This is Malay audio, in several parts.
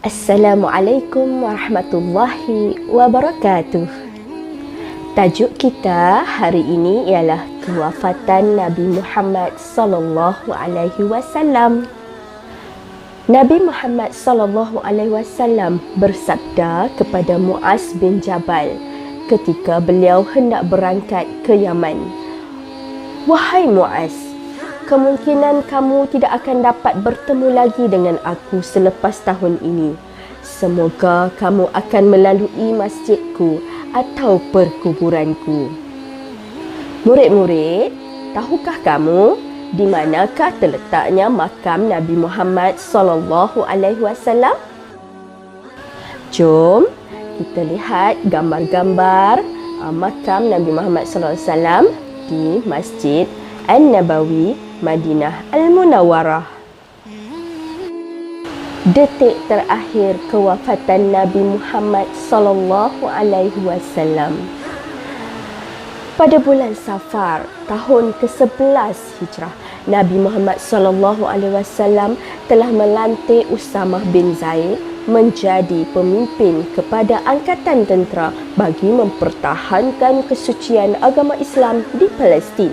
Assalamualaikum warahmatullahi wabarakatuh. Tajuk kita hari ini ialah kewafatan Nabi Muhammad sallallahu alaihi wasallam. Nabi Muhammad sallallahu alaihi wasallam bersabda kepada Muaz bin Jabal ketika beliau hendak berangkat ke Yaman, "Wahai Muaz, kemungkinan kamu tidak akan dapat bertemu lagi dengan aku selepas tahun ini. Semoga kamu akan melalui masjidku atau perkuburanku." Murid-murid, tahukah kamu di manakah terletaknya makam Nabi Muhammad sallallahu alaihi wasallam? Jom kita lihat gambar-gambar makam Nabi Muhammad sallallahu alaihi wasallam di Masjid An-Nabawi, Madinah Al-Munawwarah. Detik terakhir kewafatan Nabi Muhammad sallallahu alaihi wasallam. Pada bulan Safar tahun ke-11 Hijrah, Nabi Muhammad sallallahu alaihi wasallam telah melantik Usamah bin Zaid menjadi pemimpin kepada angkatan tentera bagi mempertahankan kesucian agama Islam di Palestin.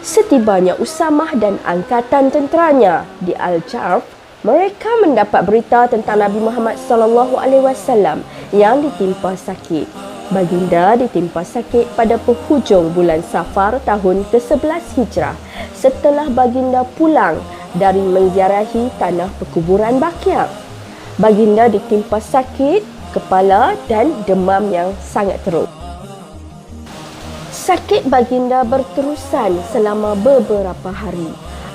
Setibanya Usamah dan angkatan tenteranya di Al-Jarf, mereka mendapat berita tentang Nabi Muhammad sallallahu alaihi wasallam yang ditimpa sakit. Baginda ditimpa sakit pada penghujung bulan Safar tahun ke-11 Hijrah setelah baginda pulang dari menziarahi tanah perkuburan Baqi'. Baginda ditimpa sakit kepala dan demam yang sangat teruk. Sakit baginda berterusan selama beberapa hari.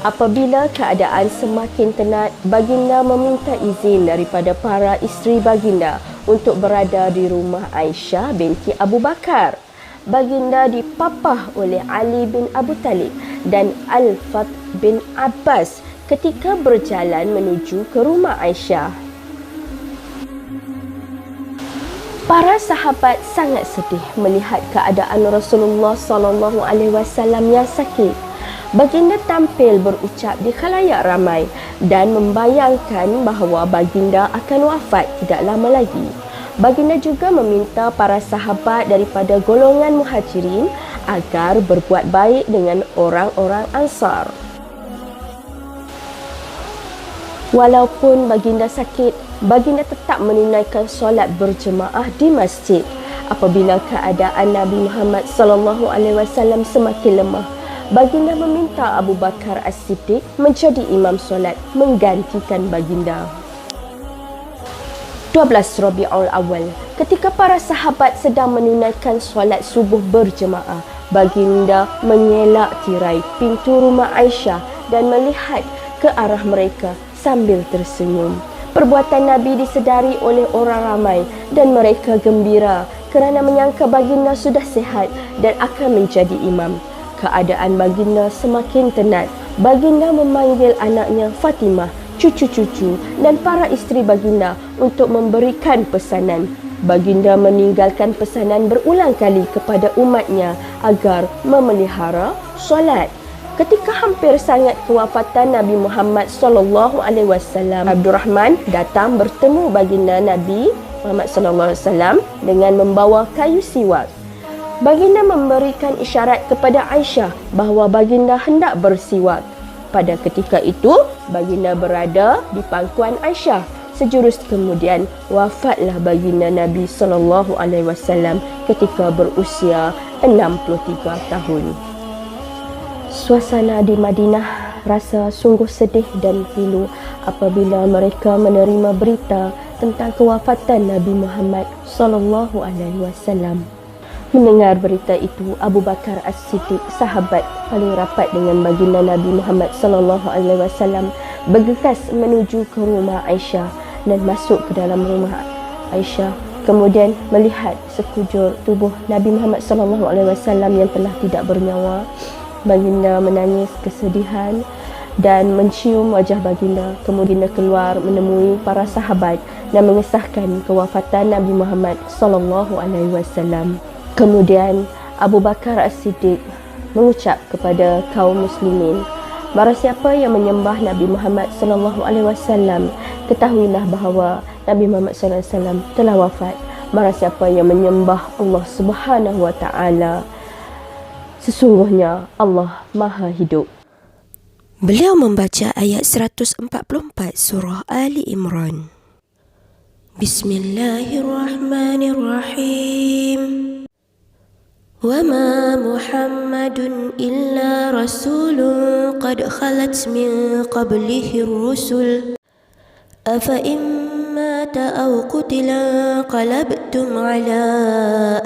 Apabila keadaan semakin tenat, baginda meminta izin daripada para isteri baginda untuk berada di rumah Aisyah binti Abu Bakar. Baginda dipapah oleh Ali bin Abu Talib dan Al-Fadl bin Abbas ketika berjalan menuju ke rumah Aisyah. Para sahabat sangat sedih melihat keadaan Rasulullah sallallahu alaihi wasallam yang sakit. Baginda tampil berucap di khalayak ramai dan membayangkan bahawa baginda akan wafat tidak lama lagi. Baginda juga meminta para sahabat daripada golongan Muhajirin agar berbuat baik dengan orang-orang Ansar. Walaupun baginda sakit, baginda tetap menunaikan solat berjemaah di masjid. Apabila keadaan Nabi Muhammad sallallahu alaihi wasallam semakin lemah, baginda meminta Abu Bakar As-Siddiq menjadi imam solat menggantikan baginda. 12 Rabiul Awal, ketika para sahabat sedang menunaikan solat subuh berjemaah, baginda mengelak tirai pintu rumah Aisyah dan melihat ke arah mereka sambil tersenyum. Perbuatan Nabi disedari oleh orang ramai dan mereka gembira kerana menyangka baginda sudah sihat dan akan menjadi imam. Keadaan baginda semakin tenat. Baginda memanggil anaknya Fatimah, cucu-cucu dan para isteri baginda untuk memberikan pesanan. Baginda meninggalkan pesanan berulang kali kepada umatnya agar memelihara solat. Ketika hampir sangat kewafatan Nabi Muhammad sallallahu alaihi wasallam, Abdurrahman datang bertemu baginda Nabi Muhammad sallallahu alaihi wasallam dengan membawa kayu siwak. Baginda memberikan isyarat kepada Aisyah bahawa baginda hendak bersiwak. Pada ketika itu, baginda berada di pangkuan Aisyah. Sejurus kemudian, wafatlah baginda Nabi sallallahu alaihi wasallam ketika berusia 63 tahun. Suasana di Madinah rasa sungguh sedih dan pilu apabila mereka menerima berita tentang kewafatan Nabi Muhammad sallallahu alaihi wasallam. Mendengar berita itu, Abu Bakar As-Siddiq, sahabat paling rapat dengan baginda Nabi Muhammad sallallahu alaihi wasallam, bergegas menuju ke rumah Aisyah dan masuk ke dalam rumah Aisyah. Kemudian melihat sekujur tubuh Nabi Muhammad sallallahu alaihi wasallam yang telah tidak bernyawa. Baginda menangis kesedihan dan mencium wajah baginda. Kemudian keluar menemui para sahabat dan mengesahkan kewafatan Nabi Muhammad sallallahu alaihi wasallam. Kemudian Abu Bakar As-Siddiq mengucap kepada kaum muslimin, barang siapa yang menyembah Nabi Muhammad sallallahu alaihi wasallam, ketahuilah bahawa Nabi Muhammad SAW telah wafat. Barang siapa yang menyembah Allah Subhanahu wa taala, sesungguhnya Allah Maha Hidup. Beliau membaca ayat 144 surah Ali Imran. Bismillahirrahmanirrahim. وَمَا مُحَمَّدٌ إِلَّا رَسُولٌ قَدْ خَلَتْ مِنْ قَبْلِهِ الرُّسُلُ أَفَإِنْ مَاتَ أَوْ قُتِلَ انقَلَبْتُمْ عَلَى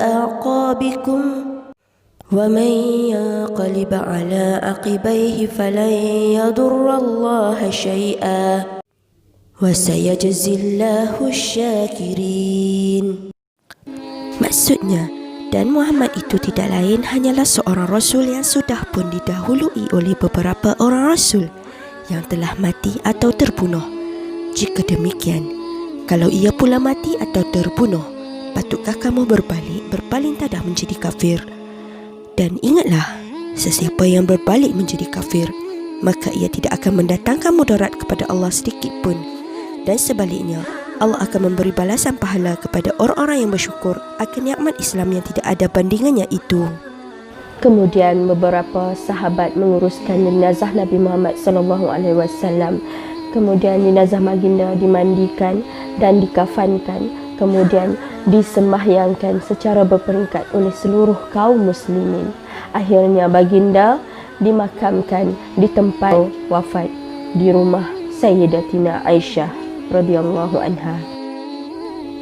أَعْقَابِكُمْ وَمَنْ يَنقَلِبْ عَلَى عَقِبَيْهِ فَلَنْ يَضُرَّ اللَّهَ شَيْئًا وَسَيَجْزِي اللَّهُ الشَّاكِرِينَ. Maksudnya, dan Muhammad itu tidak lain hanyalah seorang Rasul yang sudah pun didahului oleh beberapa orang Rasul yang telah mati atau terbunuh. Jika demikian, kalau ia pula mati atau terbunuh, patutkah kamu berpaling tadah menjadi kafir? Dan ingatlah, sesiapa yang berbalik menjadi kafir, maka ia tidak akan mendatangkan mudarat kepada Allah sedikit pun. Dan sebaliknya, Allah akan memberi balasan pahala kepada orang-orang yang bersyukur akan nikmat Islam yang tidak ada bandingannya itu. Kemudian beberapa sahabat menguruskan jenazah Nabi Muhammad SAW. Kemudian jenazah baginda dimandikan dan dikafankan. Kemudian disembahyangkan secara berperingkat oleh seluruh kaum muslimin. Akhirnya baginda dimakamkan di tempat wafat di rumah Sayyidatina Aisyah radhiyallahu anha.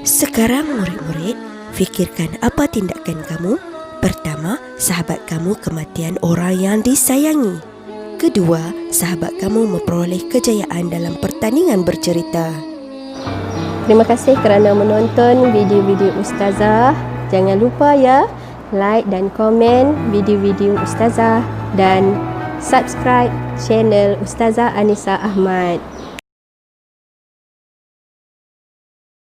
Sekarang murid-murid, fikirkan apa tindakan kamu. Pertama, sahabat kamu kematian orang yang disayangi. Kedua, sahabat kamu memperoleh kejayaan dalam pertandingan bercerita. Terima kasih kerana menonton video-video Ustazah. Jangan lupa ya, like dan komen video-video Ustazah dan subscribe channel Ustazah Anisa Ahmad.